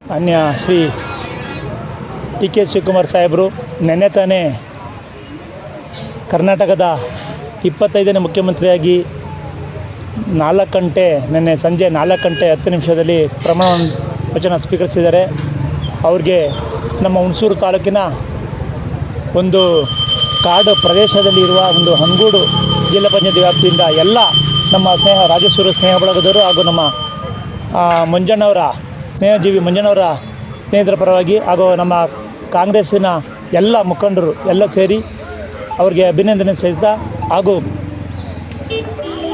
ಮಾನ್ಯ Shri D K Shivakumar ಸಾಹೇಬರು ನೆನ್ನೆ ತಾನೇ ಕರ್ನಾಟಕದ 25ನೇ ಮುಖ್ಯಮಂತ್ರಿಯಾಗಿ 4 ಗಂಟೆ ನಿನ್ನೆ ಸಂಜೆ 4 ಗಂಟೆ 10 ನಿಮಿಷದಲ್ಲಿ ಪ್ರಮಾಣ ವಚನ ಸ್ವೀಕರಿಸಿದ್ದಾರೆ. ಅವ್ರಿಗೆ ನಮ್ಮ ಹುಣಸೂರು ತಾಲೂಕಿನ ಒಂದು ಕಾಡು ಪ್ರದೇಶದಲ್ಲಿ ಇರುವ ಒಂದು ಹಂಗೂಡು ಜಿಲ್ಲಾ ಪಂಚಾಯತ್ ವ್ಯಾಪ್ತಿಯಿಂದ ಎಲ್ಲ ನಮ್ಮ ರಾಜೇಶ್ವರ ಸ್ನೇಹ ಬಳಗದವರು ಹಾಗೂ ನಮ್ಮ ಮಂಜಣ್ಣವರ ಸ್ನೇಹಜೀವಿ ಮಂಜಣ್ಣವರ ಸ್ನೇಹಿತರ ಪರವಾಗಿ ಹಾಗೂ ನಮ್ಮ ಕಾಂಗ್ರೆಸ್ಸಿನ ಎಲ್ಲ ಮುಖಂಡರು ಎಲ್ಲ ಸೇರಿ ಅವರಿಗೆ ಅಭಿನಂದನೆ ಸಲ್ಲಿಸ್ತಾ ಹಾಗೂ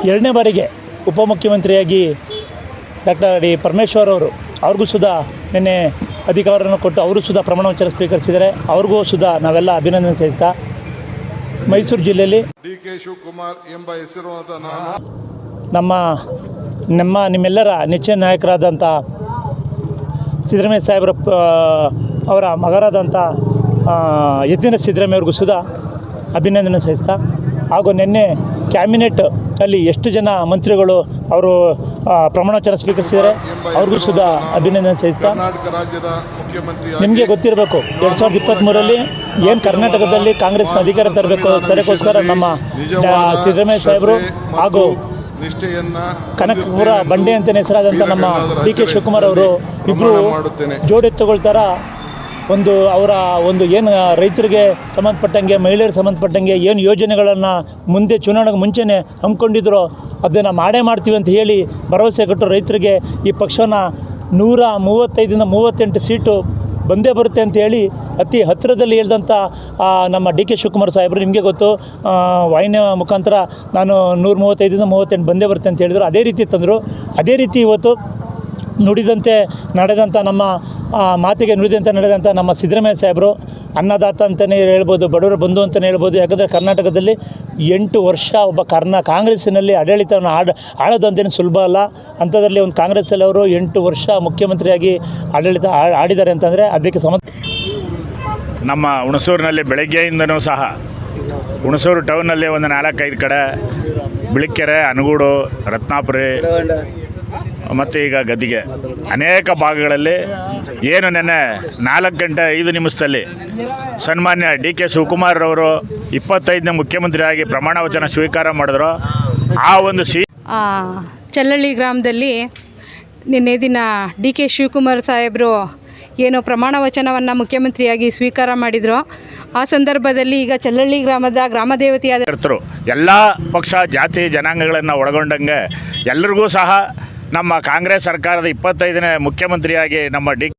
2ನೇ ಬಾರಿಗೆ ಉಪಮುಖ್ಯಮಂತ್ರಿಯಾಗಿ ಡಾಕ್ಟರ್ ಡಿ ಪರಮೇಶ್ವರ್ ಅವರು ಅವ್ರಿಗೂ ಸುಧಾ ನಿನ್ನೆ ಅಧಿಕಾರವನ್ನು ಕೊಟ್ಟು ಅವರು ಸುಧಾ ಪ್ರಮಾಣ ವಚನ ಸ್ವೀಕರಿಸಿದ್ದಾರೆ. ಅವ್ರಿಗೂ ಸುಧಾ ನಾವೆಲ್ಲ ಅಭಿನಂದನೆ ಸಲ್ಲಿಸ್ತಾ ಮೈಸೂರು ಜಿಲ್ಲೆಯಲ್ಲಿ ಡಿ ಕೆ ಶಿವಕುಮಾರ್ ಎಂಬ ಹೆಸರುವಾದ ನಿಮ್ಮೆಲ್ಲರ ನೆಚ್ಚಿನ ನಾಯಕರಾದಂಥ ಸಿದ್ದರಾಮಯ್ಯ ಸಾಹೇಬರ ಅವರ ಮಗರಾದಂಥ ಯತೀಂದ್ರ ಸಿದ್ದರಾಮಯ್ಯ ಅವ್ರಿಗೂ ಸುಧಾ ಅಭಿನಂದನೆ ಸಲ್ಲಿಸ್ತಾ ಹಾಗೂ ನಿನ್ನೆ ಕ್ಯಾಬಿನೆಟ್ ಅಲ್ಲಿ ಎಷ್ಟು ಜನ ಮಂತ್ರಿಗಳು ಅವರು ಪ್ರಮಾಣ ವಚನ ಸ್ವೀಕರಿಸಿದ್ದಾರೆ ಅವ್ರಿಗೂ ಸುಧಾ ಅಭಿನಂದನೆ ಸಲ್ಲಿಸ್ತಾ ನಿಮಗೆ ಗೊತ್ತಿರಬೇಕು 2023ರಲ್ಲಿ ಏನು ಕರ್ನಾಟಕದಲ್ಲಿ ಕಾಂಗ್ರೆಸ್ನ ಅಧಿಕಾರ ತರಬೇಕೋಸ್ಕರ ನಮ್ಮ ಸಿದ್ದರಾಮಯ್ಯ ಸಾಹೇಬರು ಹಾಗೂ ಕನಕಪುರ ಬಂಡೆ ಅಂತಲೇ ಹೆಸರಾದಂಥ ನಮ್ಮ ಡಿ ಕೆ ಶಿವಕುಮಾರ್ ಅವರು ಇಬ್ಬರು ಜೋಡೆತ್ತುಗೊಳ್ತಾರ ಅವರ ಏನು ರೈತರಿಗೆ ಸಂಬಂಧಪಟ್ಟಂಗೆ ಮಹಿಳೆಯರಿಗೆ ಸಂಬಂಧಪಟ್ಟಂಗೆ ಏನು ಯೋಜನೆಗಳನ್ನು ಮುಂದೆ ಚುನಾವಣೆಗೆ ಮುಂಚೆನೇ ಹಮ್ಮಿಕೊಂಡಿದ್ರು ಅದನ್ನು ಮಾಡೇ ಮಾಡ್ತೀವಿ ಅಂತ ಹೇಳಿ ಭರವಸೆ ಕೊಟ್ಟು ರೈತರಿಗೆ ಈ ಪಕ್ಷನ 135ರಿಂದ 38 ಸೀಟು ಬಂದೇ ಬರುತ್ತೆ ಅಂತ ಹೇಳಿ ಅತಿ ಹತ್ತಿರದಲ್ಲಿ ಹೇಳಿದಂಥ ನಮ್ಮ ಡಿ ಕೆ ಶಿವಕುಮಾರ್ ಸಾಹೇಬರು ನಿಮಗೆ ಗೊತ್ತು, ವಾಹಿನಿಯ ಮುಖಾಂತರ ನಾನು 135ರಿಂದ 38 ಬಂದೇ ಬರುತ್ತೆ ಅಂತ ಹೇಳಿದರು. ಅದೇ ರೀತಿ ತಂದರು. ಅದೇ ರೀತಿ ಇವತ್ತು ನುಡಿದಂತೆ ನಡೆದಂಥ ನಮ್ಮ ಮಾತಿಗೆ ನುಡಿದಂತೆ ನಡೆದಂಥ ನಮ್ಮ ಸಿದ್ದರಾಮಯ್ಯ ಸಾಹೇಬರು ಅನ್ನದಾತ ಅಂತಲೇ ಹೇಳ್ಬೋದು, ಬಡವರ ಬಂಧು ಅಂತಲೇ ಹೇಳ್ಬೋದು. ಯಾಕಂದರೆ ಕರ್ನಾಟಕದಲ್ಲಿ 8 ವರ್ಷ ಒಬ್ಬ ಕಾಂಗ್ರೆಸ್ಸಿನಲ್ಲಿ ಆಡಳಿತವನ್ನು ಆಳೋದಂತೇನು ಸುಲಭ ಅಲ್ಲ. ಅಂಥದ್ರಲ್ಲಿ ಒಂದು ಕಾಂಗ್ರೆಸ್ಸಲ್ಲಿ ಅವರು 8 ವರ್ಷ ಮುಖ್ಯಮಂತ್ರಿಯಾಗಿ ಆಡಳಿತ ಆಡಿದ್ದಾರೆ ಅಂತಂದರೆ ಅದಕ್ಕೆ ನಮ್ಮ ಹುಣಸೂರಿನಲ್ಲಿ ಬೆಳಗ್ಗೆಯಿಂದನೂ ಸಹ ಹುಣಸೂರು ಟೌನಲ್ಲಿ ಒಂದು 4-5 ಕಡೆ ಬಿಳಿಕೆರೆ, ಅನಗೂಡು, ರತ್ನಾಪುರಿ ಮತ್ತು ಈಗ ಗದ್ದಿಗೆ ಅನೇಕ ಭಾಗಗಳಲ್ಲಿ ಏನು ನೆನ್ನೆ 4 ಗಂಟೆ 5 ನಿಮಿಷದಲ್ಲಿ ಸನ್ಮಾನ್ಯ ಡಿ ಕೆ ಶಿವಕುಮಾರ್ ಅವರು 25ನೇ ಮುಖ್ಯಮಂತ್ರಿಯಾಗಿ ಪ್ರಮಾಣ ವಚನ ಸ್ವೀಕಾರ ಮಾಡಿದ್ರು. ಆ ಒಂದು ಚಲ್ಲಳ್ಳಿ ಗ್ರಾಮದಲ್ಲಿ ನಿನ್ನೆ ದಿನ ಡಿ ಕೆ ಶಿವಕುಮಾರ್ ಸಾಹೇಬರು ಏನು ಪ್ರಮಾಣ ವಚನವನ್ನು ಮುಖ್ಯಮಂತ್ರಿಯಾಗಿ ಸ್ವೀಕಾರ ಮಾಡಿದರು. ಆ ಸಂದರ್ಭದಲ್ಲಿ ಈಗ ಚಲ್ಲಳ್ಳಿ ಗ್ರಾಮದ ಗ್ರಾಮ ದೇವತೆಯಾದ ಎಲ್ಲ ಪಕ್ಷ ಜಾತಿ ಜನಾಂಗಗಳನ್ನು ಒಳಗೊಂಡಂಗೆ ಎಲ್ಲರಿಗೂ ಸಹ ನಮ್ಮ ಕಾಂಗ್ರೆಸ್ ಸರ್ಕಾರದ 25ನೇ ಮುಖ್ಯಮಂತ್ರಿಯಾಗಿ ನಮ್ಮ ಡಿ